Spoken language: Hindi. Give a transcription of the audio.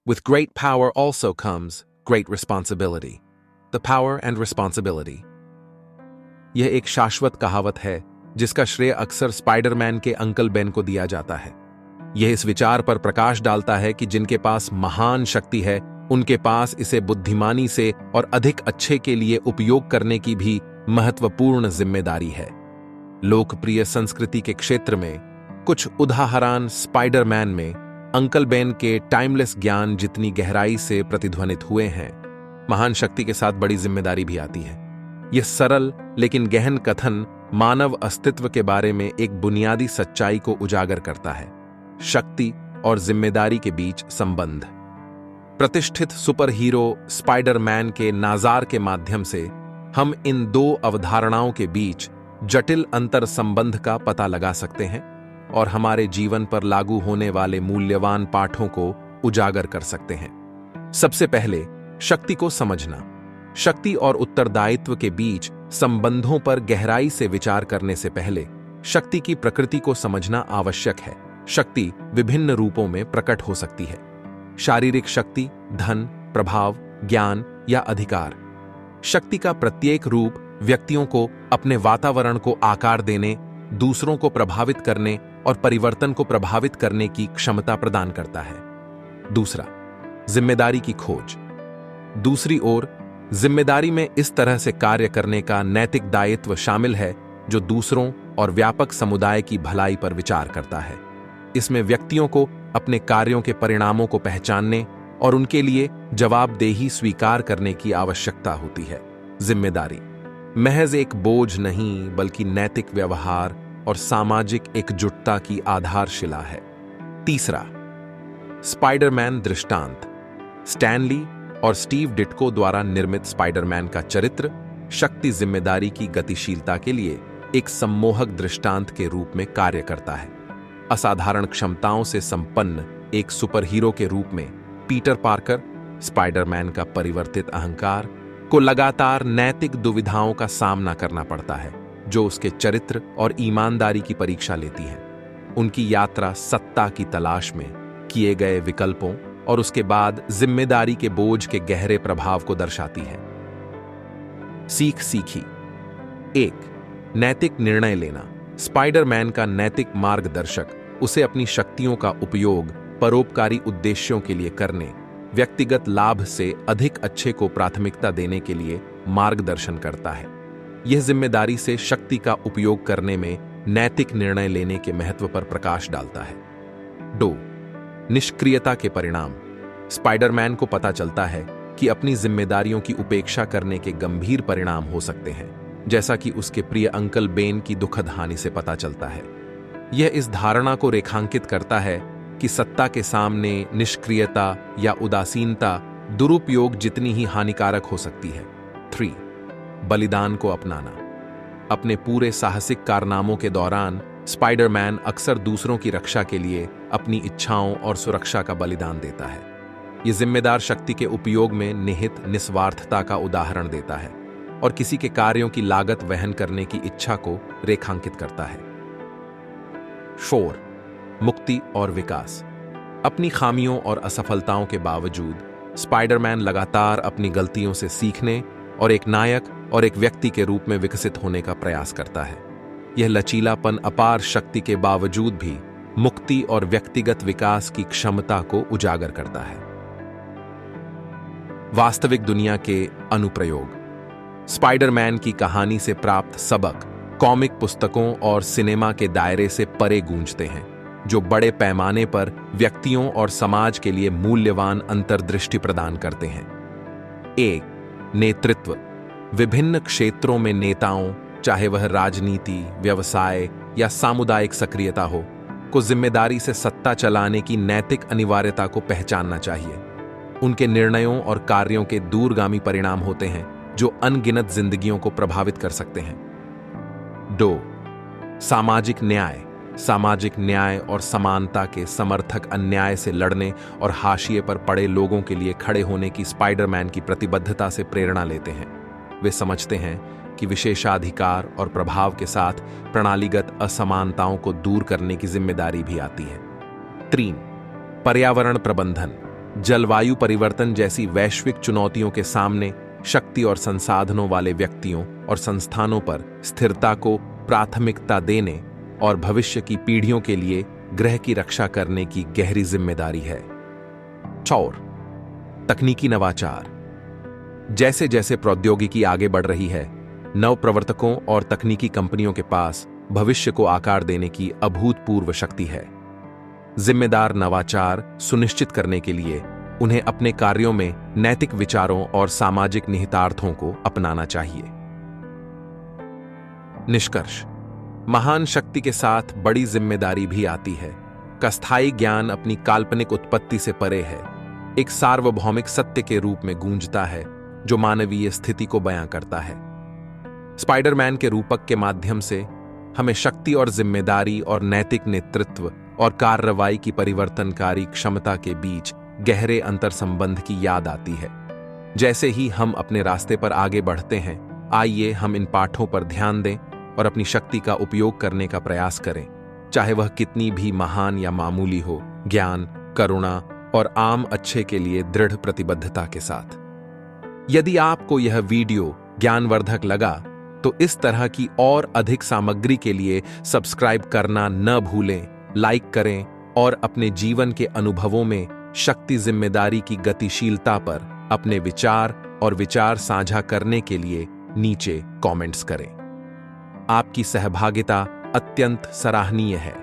With great power also comes great responsibility. The power and responsibility. यह एक शाश्वत कहावत है जिसका श्रेय अक्सर स्पाइडरमैन के अंकल बेन को दिया जाता है। यह इस विचार पर प्रकाश डालता है कि जिनके पास महान शक्ति है, उनके पास इसे बुद्धिमानी से और अधिक अच्छे के लिए उपयोग करने की भी महत्वपूर्ण जिम्मेदारी है। लोकप्रिय संस्कृति के क्षेत्र में कुछ उदाहरण स्पाइडरमैन में अंकल बेन के टाइमलेस ज्ञान जितनी गहराई से प्रतिध्वनित हुए हैं, महान शक्ति के साथ बड़ी जिम्मेदारी भी आती है। यह सरल लेकिन गहन कथन मानव अस्तित्व के बारे में एक बुनियादी सच्चाई को उजागर करता है: शक्ति और जिम्मेदारी के बीच संबंध। प्रतिष्ठित सुपर हीरो स्पाइडरमैन के नाजार के माध्यम से हम इन दो अवधारणाओं के बीच जटिल अंतर संबंध का पता लगा सकते हैं और हमारे जीवन पर लागू होने वाले मूल्यवान पाठों को उजागर कर सकते हैं। सबसे पहले, शक्ति को समझना। शक्ति और उत्तरदायित्व के बीच संबंधों पर गहराई से विचार करने से पहले शक्ति की प्रकृति को समझना आवश्यक है। शक्ति विभिन्न रूपों में प्रकट हो सकती है: शारीरिक शक्ति, धन, प्रभाव, ज्ञान या अधिकार। शक्ति का प्रत्येक रूप व्यक्तियों को अपने वातावरण को आकार देने, दूसरों को प्रभावित करने और परिवर्तन को प्रभावित करने की क्षमता प्रदान करता है। दूसरा, जिम्मेदारी की खोज। दूसरी ओर, जिम्मेदारी में इस तरह से कार्य करने का नैतिक दायित्व शामिल है जो दूसरों और व्यापक समुदाय की भलाई पर विचार करता है। इसमें व्यक्तियों को अपने कार्यों के परिणामों को पहचानने और उनके लिए जवाबदेही स्वीकार करने की आवश्यकता होती है। जिम्मेदारी महज एक बोझ नहीं, बल्कि नैतिक व्यवहार और सामाजिक एकजुटता की आधारशिला है। तीसरा, स्पाइडरमैन दृष्टांत। स्टैनली और स्टीव डिट्को द्वारा निर्मित स्पाइडरमैन का चरित्र शक्ति जिम्मेदारी की गतिशीलता के लिए एक सम्मोहक दृष्टांत के रूप में कार्य करता है। असाधारण क्षमताओं से संपन्न एक सुपरहीरो के रूप में पीटर पार्कर, स्पाइडरमैन का परिवर्तित अहंकार, को लगातार नैतिक दुविधाओं का सामना करना पड़ता है जो उसके चरित्र और ईमानदारी की परीक्षा लेती हैं। उनकी यात्रा सत्ता की तलाश में किए गए विकल्पों और उसके बाद जिम्मेदारी के बोझ के गहरे प्रभाव को दर्शाती है। सीख सीखी। 1. नैतिक निर्णय लेना। स्पाइडरमैन का नैतिक मार्गदर्शक उसे अपनी शक्तियों का उपयोग परोपकारी उद्देश्यों के लिए करने, व्यक्तिगत लाभ से अधिक अच्छे को प्राथमिकता देने के लिए मार्गदर्शन करता है। यह जिम्मेदारी से शक्ति का उपयोग करने में नैतिक निर्णय लेने के महत्व पर प्रकाश डालता है। 2. निष्क्रियता के परिणाम। स्पाइडरमैन को पता चलता है कि अपनी जिम्मेदारियों की उपेक्षा करने के गंभीर परिणाम हो सकते हैं, जैसा कि उसके प्रिय अंकल बेन की दुखद हानि से पता चलता है। यह इस धारणा को रेखांकित करता है कि सत्ता के सामने निष्क्रियता या उदासीनता दुरुपयोग जितनी ही हानिकारक हो सकती है। 3. बलिदान को अपनाना। अपने पूरे साहसिक कारनामों के दौरान स्पाइडरमैन अक्सर दूसरों की रक्षा के लिए अपनी इच्छाओं और सुरक्षा का बलिदान देता है। यह जिम्मेदार शक्ति के उपयोग में निहित निस्वार्थता का उदाहरण देता है और किसी के कार्यों की लागत वहन करने की इच्छा को रेखांकित करता है। 4. मुक्ति और विकास। अपनी खामियों और असफलताओं के बावजूद स्पाइडरमैन लगातार अपनी गलतियों से सीखने और एक नायक और एक व्यक्ति के रूप में विकसित होने का प्रयास करता है। यह लचीलापन अपार शक्ति के बावजूद भी मुक्ति और व्यक्तिगत विकास की क्षमता को उजागर करता है। वास्तविक दुनिया के अनुप्रयोग। स्पाइडरमैन की कहानी से प्राप्त सबक कॉमिक पुस्तकों और सिनेमा के दायरे से परे गूंजते हैं, जो बड़े पैमाने पर व्यक्तियों और समाज के लिए मूल्यवान अंतर्दृष्टि प्रदान करते हैं। 1. नेतृत्व। विभिन्न क्षेत्रों में नेताओं, चाहे वह राजनीति, व्यवसाय या सामुदायिक सक्रियता हो, को जिम्मेदारी से सत्ता चलाने की नैतिक अनिवार्यता को पहचानना चाहिए। उनके निर्णयों और कार्यों के दूरगामी परिणाम होते हैं जो अनगिनत जिंदगियों को प्रभावित कर सकते हैं। 2. सामाजिक न्याय। सामाजिक न्याय और समानता के समर्थक अन्याय से लड़ने और हाशिए पर पड़े लोगों के लिए खड़े होने की स्पाइडरमैन की प्रतिबद्धता से प्रेरणा लेते हैं। वे समझते हैं आपकी विशेषाधिकार और प्रभाव के साथ प्रणालीगत असमानताओं को दूर करने की जिम्मेदारी भी आती है। 3. पर्यावरण प्रबंधन। जलवायु परिवर्तन जैसी वैश्विक चुनौतियों के सामने शक्ति और संसाधनों वाले व्यक्तियों और संस्थानों पर स्थिरता को प्राथमिकता देने और भविष्य की पीढ़ियों के लिए ग्रह की रक्षा करने की गहरी जिम्मेदारी है। 4. तकनीकी नवाचार। जैसे जैसे प्रौद्योगिकी आगे बढ़ रही है, नवप्रवर्तकों और तकनीकी कंपनियों के पास भविष्य को आकार देने की अभूतपूर्व शक्ति है। जिम्मेदार नवाचार सुनिश्चित करने के लिए उन्हें अपने कार्यों में नैतिक विचारों और सामाजिक निहितार्थों को अपनाना चाहिए। निष्कर्ष। महान शक्ति के साथ बड़ी जिम्मेदारी भी आती है। का स्थायी ज्ञान अपनी काल्पनिक उत्पत्ति से परे है, एक सार्वभौमिक सत्य के रूप में गूंजता है जो मानवीय स्थिति को बयां करता है। स्पाइडरमैन के रूपक के माध्यम से हमें शक्ति और जिम्मेदारी और नैतिक नेतृत्व और कार्रवाई की परिवर्तनकारी क्षमता के बीच गहरे अंतर्संबंध की याद आती है। जैसे ही हम अपने रास्ते पर आगे बढ़ते हैं, आइए हम इन पाठों पर ध्यान दें और अपनी शक्ति का उपयोग करने का प्रयास करें, चाहे वह कितनी भी महान या मामूली हो, ज्ञान, करुणा और आम अच्छे के लिए दृढ़ प्रतिबद्धता के साथ। यदि आपको यह वीडियो ज्ञानवर्धक लगा तो इस तरह की और अधिक सामग्री के लिए सब्सक्राइब करना न भूलें, लाइक करें और अपने जीवन के अनुभवों में शक्ति जिम्मेदारी की गतिशीलता पर अपने विचार और विचार साझा करने के लिए नीचे कमेंट्स करें। आपकी सहभागिता अत्यंत सराहनीय है।